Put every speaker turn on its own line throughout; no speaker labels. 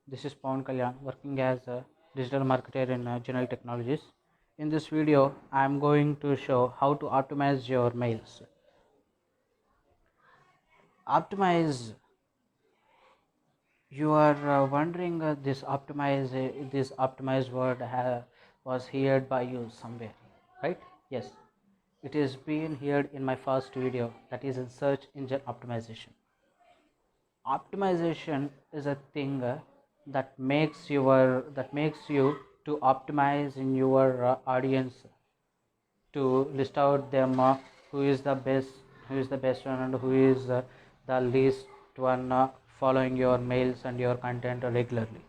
This is Pawan Kalyan, working as a digital marketer in General Technologies. In this video, I am going to show how to optimize your mails. Optimize. You are wondering this optimize word was heard by you somewhere, right? Yes, it is being heard in my first video, that is in search engine optimization. Optimization is a thing that makes you to optimize in your audience, to list out them who is the best one and who is the least one following your mails and your content regularly.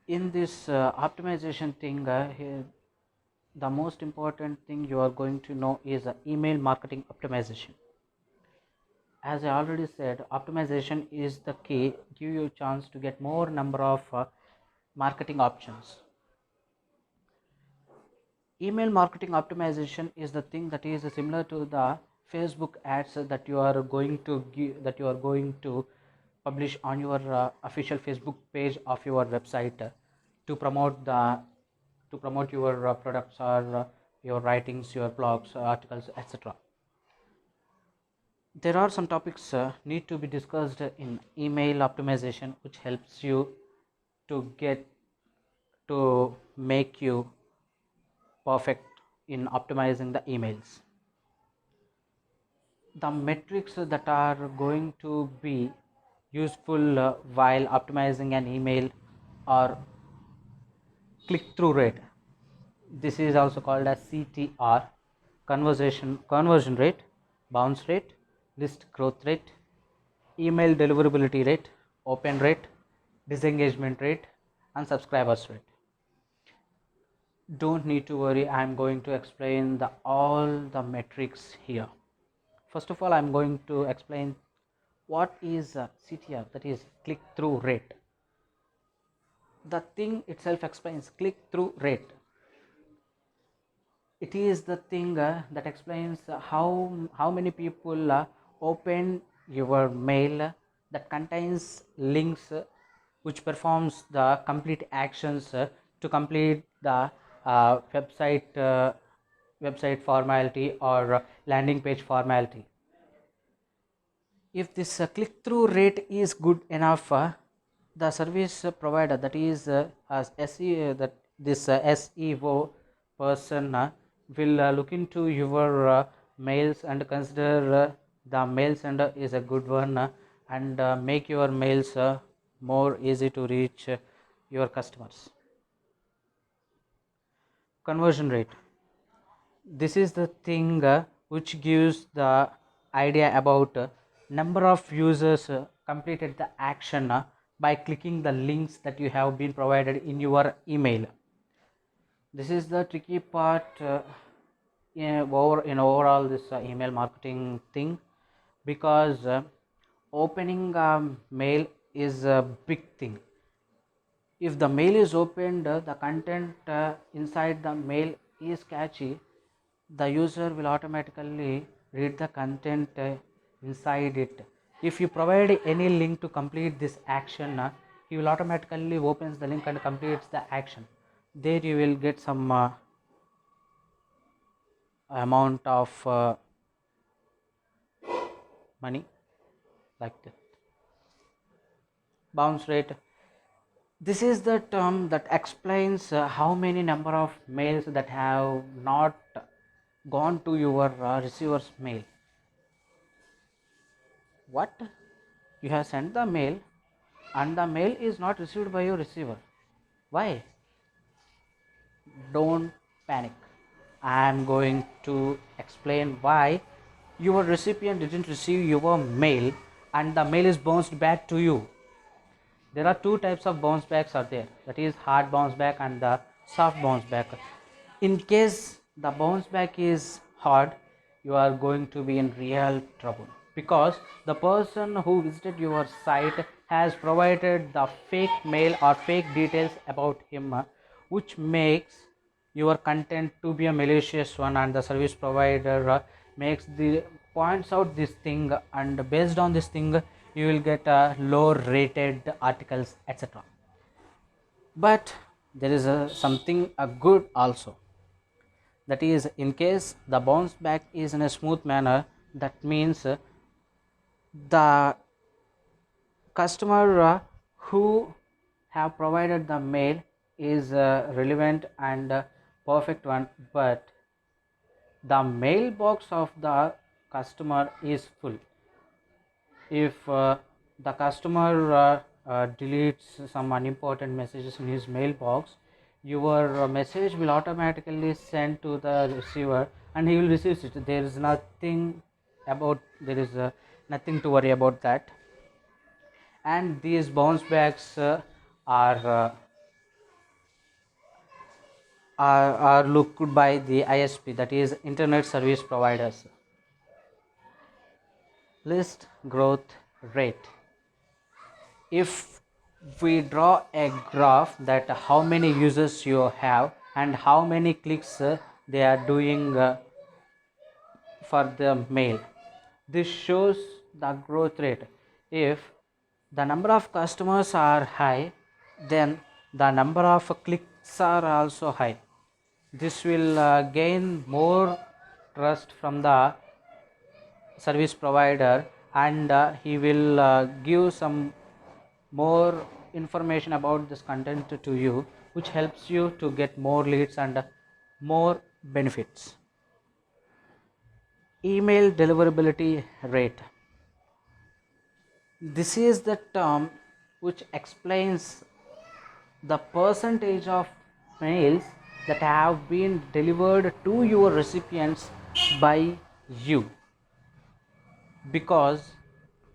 In this optimization thing, the most important thing you are going to know is email marketing optimization. As I already said, optimization is the key, give you a chance to get more number of marketing options. Email marketing optimization is the thing that is similar to the Facebook ads that you are going to publish on your official Facebook page of your website to promote your products or your writings, your blogs, articles, etc. There are some topics need to be discussed in email optimization, which helps you to make you perfect in optimizing the emails. The metrics that are going to be useful while optimizing an email are click through rate. This is also called as CTR, conversion rate, bounce rate, list growth rate, email deliverability rate, open rate, disengagement rate, and subscribers rate. Don't need to worry, I am going to explain all the metrics here. First of all, I am going to explain what is CTR, that is click through rate. The thing itself explains click through rate. It is the thing that explains how many people open your mail that contains links which performs the complete actions to complete the website formality or landing page formality. If this click through rate is good enough, the service provider, that is as that this SEO person will look into your mails and consider the mail sender is a good one and make your mails more easy to reach your customers. Conversion rate. This is the thing which gives the idea about number of users completed the action by clicking the links that you have been provided in your email. This is the tricky part in overall this email marketing thing, because opening mail is a big thing. If the mail is opened, the content inside the mail is catchy, the user will automatically read the content inside it. If you provide any link to complete this action, he will automatically opens the link and completes the action. There you will get some amount of money like that. Bounce rate. This is the term that explains how many number of mails that have not gone to your receiver's mail. What? You have sent the mail and the mail is not received by your receiver. Why? Don't panic. I am going to explain why your recipient didn't receive your mail and the mail is bounced back to you. There are two types of bounce backs are there, that is hard bounce back and the soft bounce back. In case the bounce back is hard, you are going to be in real trouble, because the person who visited your site has provided the fake mail or fake details about him, which makes your content to be a malicious one, and the service provider makes the points out this thing, and based on this thing you will get low rated articles, etc. But there is something good also, that is, in case the bounce back is in a smooth manner, that means the customer who have provided the mail is relevant and perfect one, but the mailbox of the customer is full. If the customer deletes some unimportant messages in his mailbox, your message will automatically send to the receiver and he will receive it. There is nothing to worry about that. And these bounce backs are uh, are looked by the ISP, that is internet service providers. List growth rate. If we draw a graph that how many users you have and how many clicks they are doing for the mail, this shows the growth rate. If the number of customers are high, then the number of clicks are also high. This will gain more trust from the service provider, and he will give some more information about this content to you, which helps you to get more leads and more benefits. Email deliverability rate. This is the term which explains the percentage of mails that have been delivered to your recipients by you. Because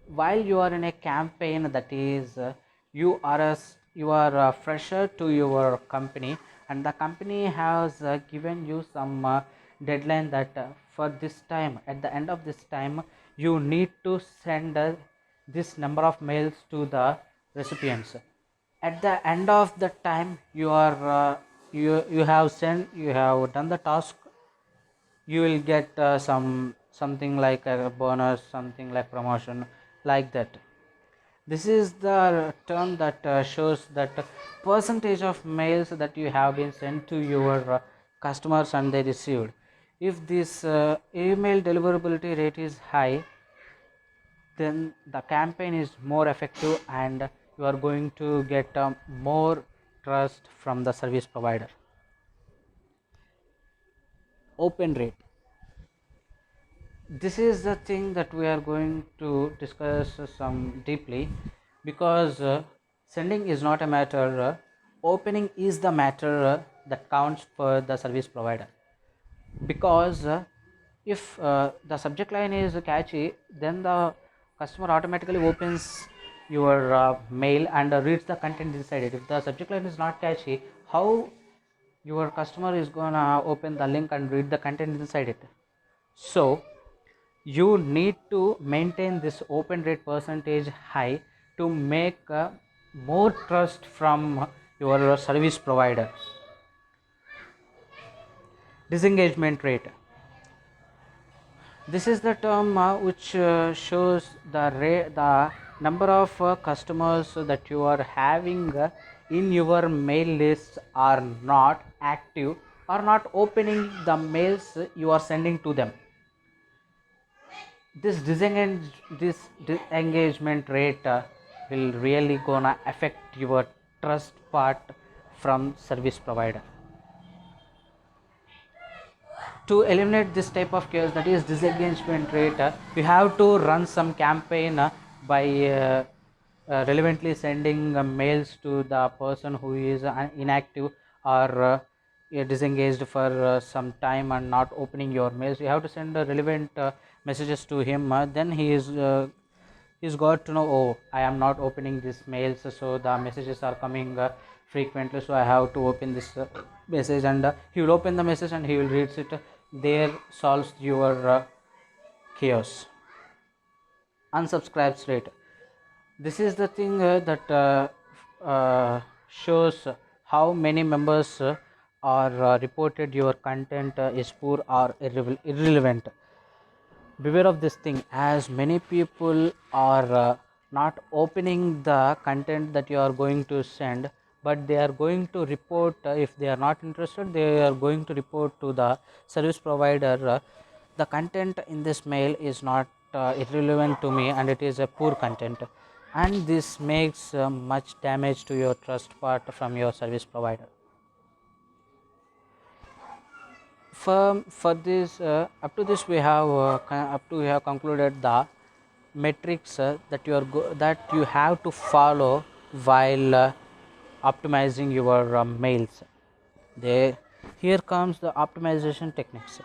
while you are in a campaign, that is you are a fresher to your company, and the company has given you some deadline that for this time, at the end of this time, you need to send this number of mails to the recipients. At the end of the time, you have done the task, you will get something like a bonus, something like promotion, like that. This is the term that shows that percentage of mails that you have been sent to your customers and they received. If this email deliverability rate is high, then the campaign is more effective and you are going to get more trust from the service provider. Open rate. This is the thing that we are going to discuss some deeply, because sending is not a matter, opening is the matter that counts for the service provider. Because if the subject line is catchy, then the customer automatically opens your mail and reads the content inside it. If the subject line is not catchy, how your customer is gonna open the link and read the content inside it? So you need to maintain this open rate percentage high to make more trust from your service provider. Disengagement rate. This is the term which shows the number of customers that you are having in your mail list are not active or not opening the mails you are sending to them. This disengagement rate will really gonna affect your trust part from service provider. To eliminate this type of chaos, that is disengagement rate, you have to run some campaign by relevantly sending mails to the person who is inactive or disengaged for some time and not opening your mails. You have to send relevant messages to him, then he's got to know, oh, I am not opening these mails, so the messages are coming frequently, so I have to open this message, and he will open the message and he will read it. There solves your chaos. Unsubscribes rate. This is the thing that shows how many members are reported your content is poor or irrelevant. Beware of this thing, as many people are not opening the content that you are going to send, but they are going to report, if they are not interested, they are going to report to the service provider, the content in this mail is not irrelevant to me and it is a poor content, and this makes much damage to your trust part from your service provider. For this, up to this we have we have concluded the metrics that you have to follow while optimizing your mails. There, here comes the optimization techniques.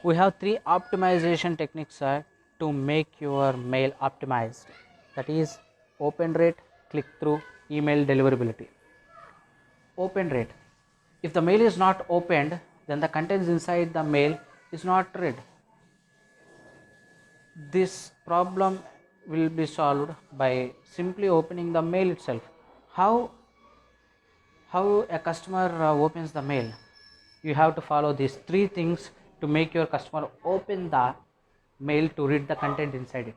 We have three optimization techniques to make your mail optimized. That is open rate, click through, email deliverability. Open rate. If the mail is not opened, then the contents inside the mail is not read. This problem will be solved by simply opening the mail itself. How a customer opens the mail? You have to follow these three things to make your customer open the mail to read the content inside it.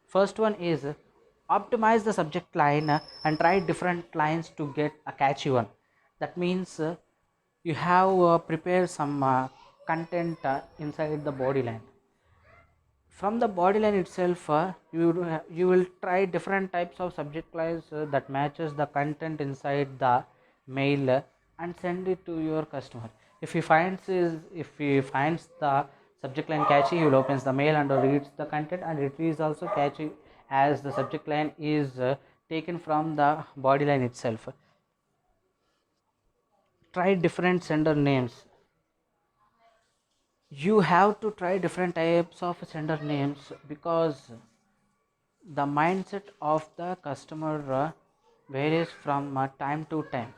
First one is optimize the subject line and try different lines to get a catchy one. That means you have prepared some content inside the body line. From the body line itself, you will try different types of subject lines that matches the content inside the mail, and send it to your customer. If he finds the subject line catchy, he will opens the mail and reads the content, and it is also catchy as the subject line is taken from the body line itself. Try different sender names. You have to try different types of sender names because the mindset of the customer varies from time to time.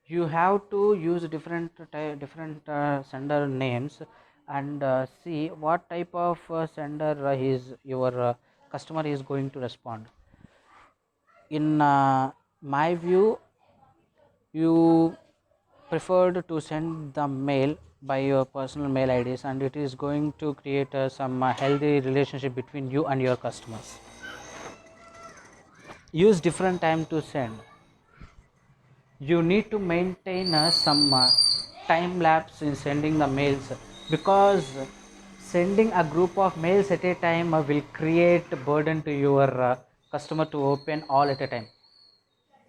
You have to use different sender names, and see what type of sender is your customer is going to respond. In my view, you preferred to send the mail by your personal mail IDs, and it is going to create some healthy relationship between you and your customers. Use different time to send. You need to maintain some time lapse in sending the mails, because sending a group of mails at a time will create burden to your customer to open all at a time.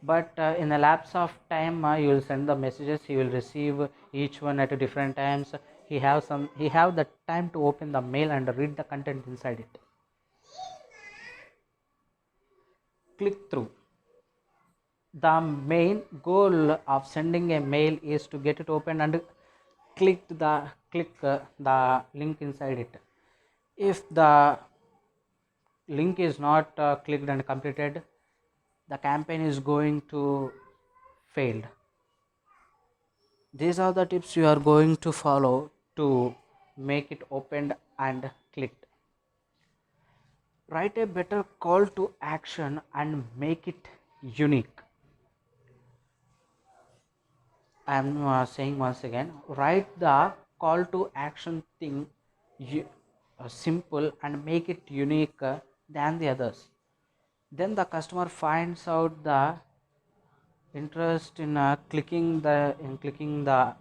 But in a lapse of time, you will send the messages, he will receive each one at a different times. He have the time to open the mail and read the content inside it. Click through. The main goal of sending a mail is to get it open and click the link inside it. If the link is not clicked and completed, the campaign is going to fail. These are the tips you are going to follow to make it opened and clicked. Write a better call to action and make it unique. I am saying once again, write the call to action thing simple and make it unique than the others. Then the customer finds out the interest in clicking the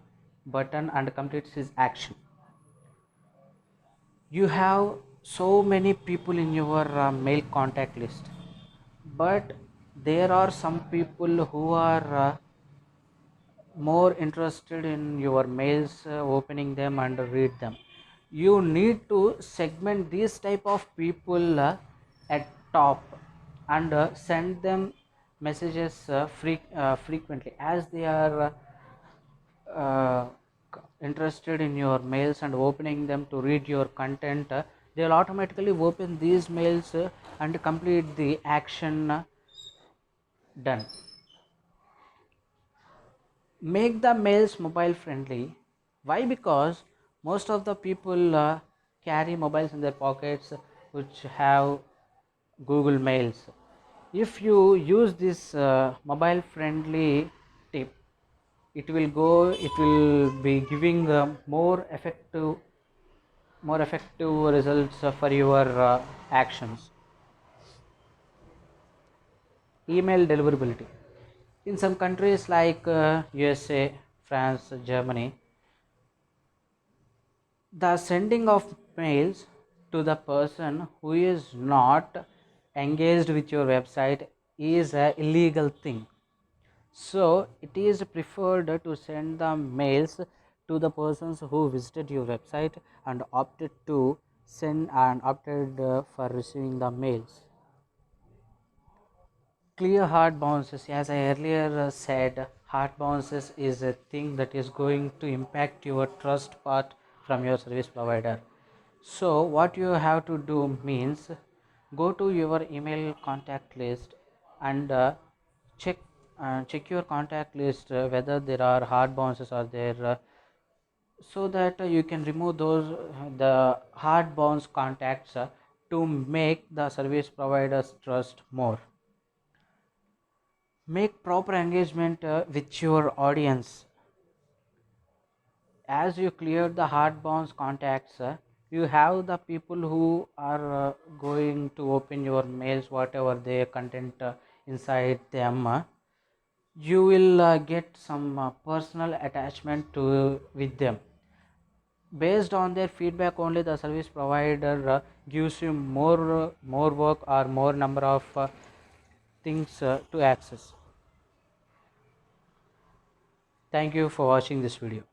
button and completes his action. You have so many people in your mail contact list, but there are some people who are more interested in your mails, opening them and read them. You need to segment these type of people at top, and send them messages frequently, as they are uh, interested in your mails and opening them to read your content. They will automatically open these mails and complete the action done. Make the mails mobile friendly. Why? Because most of the people carry mobiles in their pockets which have Google Mails. If you use this mobile friendly tip, it will be giving more effective results for your actions. email deliverability. In some countries like USA, France, Germany, the sending of mails to the person who is not engaged with your website is a illegal thing. So it is preferred to send the mails to the persons who visited your website and opted to send and opted for receiving the mails. Clear hard bounces, as I earlier said, hard bounces is a thing that is going to impact your trust part from your service provider. So what you have to do means, go to your email contact list and check your contact list whether there are hard bounces are there, so that you can remove those the hard bounce contacts to make the service providers trust more. Make proper engagement with your audience. As you clear the hard bounce contacts, you have the people who are going to open your mails, whatever their content inside them. You will get some personal attachment to with them. Based on their feedback only, the service provider gives you more work or more number of things to access. Thank you for watching this video.